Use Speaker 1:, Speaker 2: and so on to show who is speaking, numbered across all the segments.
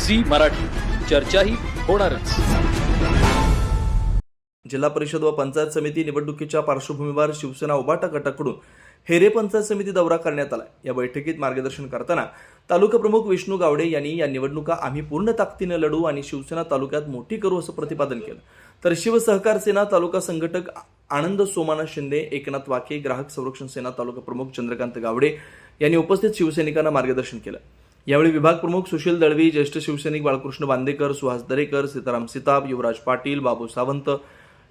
Speaker 1: Zee Marathi, चर्चाही होणारच।
Speaker 2: जिल्हा परिषद व पंचायत समिती निवडणुकीच्या पार्श्वभूमीवर शिवसेना उभाटा गटाकडून हेरे पंचायत समिती दौरा करण्यात आला। या बैठकीत मार्गदर्शन करताना तालुका प्रमुख विष्णू गावडे यांनी या निवडणुका आम्ही पूर्ण ताकदीने लढू आणि शिवसेना तालुक्यात मोठी करू असं प्रतिपादन केलं। तर शिवसहकार सेना तालुका संघटक आनंद सोमाना शिंदे, एकनाथ वाके, ग्राहक संरक्षण सेना तालुका प्रमुख चंद्रकांत गावडे यांनी उपस्थित शिवसैनिकांना मार्गदर्शन केलं। यावेळी विभाग प्रमुख सुशील दळवी, ज्येष्ठ शिवसैनिक बाळकृष्ण बांदेकर, सुहास दरेकर, सीताराम सीताप, युवराज पाटील, बाबू सावंत,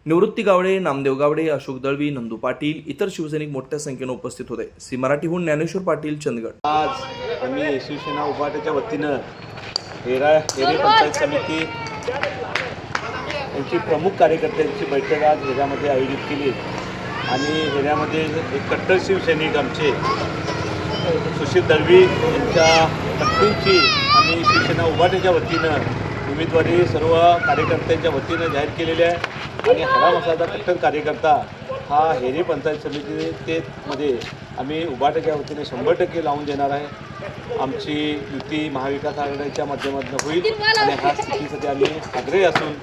Speaker 2: निवृत्ती गावडे, नामदेव गावडे, अशोक दळवी, नंदू पाटील, इतर शिवसैनिक मोठ्या संख्येने उपस्थित होते। सी मराठीहून ज्ञानेश्वर पाटील, चंदगड।
Speaker 3: आज आम्ही शिवसेना उभाटाच्या वतीनं हेरे पंचायत समिती यांची प्रमुख कार्यकर्त्यांची बैठक आज हेऱ्यामध्ये आयोजित केली आणि हेऱ्यामध्ये एक कट्टर शिवसैनिक आमचे सुशील दळवी यांच्या पत्नींची आम्ही शिवसेना उभाटाच्या वतीनं उमेदवारी सर्व कार्यकर्त्यांच्या वतीनं जाहीर केलेली आहे आणि हराम असा कट्टर कार्यकर्ता हा हेरे पंचायत समितीमध्ये आम्ही उभाटाच्या वतीने 100% लावून देणार आहे। आमची युती महाविकास आघाडीच्या माध्यमातून होईल आणि ह्या स्थितीसाठी आम्ही आग्रही असून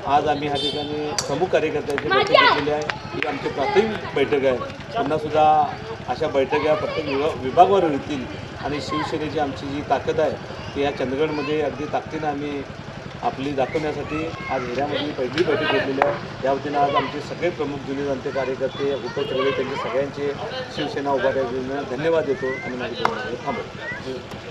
Speaker 3: आज आम्ही ह्या ठिकाणी प्रमुख कार्यकर्त्यांची बैठक घेतलेली आहे। ही आमची प्राथमिक बैठक आहे। पुन्हासुद्धा अशा बैठका प्रत्येक विभागावर होतील आणि शिवसेनेची आमची जी ताकद आहे ती या चंदगडमध्ये अगदी ताकदीनं आम्ही आपली दाखवण्यासाठी आज हेऱ्यामध्ये पहिली बैठक घेतलेली आहे। या वतीनं आज आमचे सगळे प्रमुख जुने जाणते कार्यकर्ते उपस्थित राहिले, त्यांचे सगळ्यांचे शिवसेना उभाट्याने धन्यवाद देतो आणि माझी थांबवतो।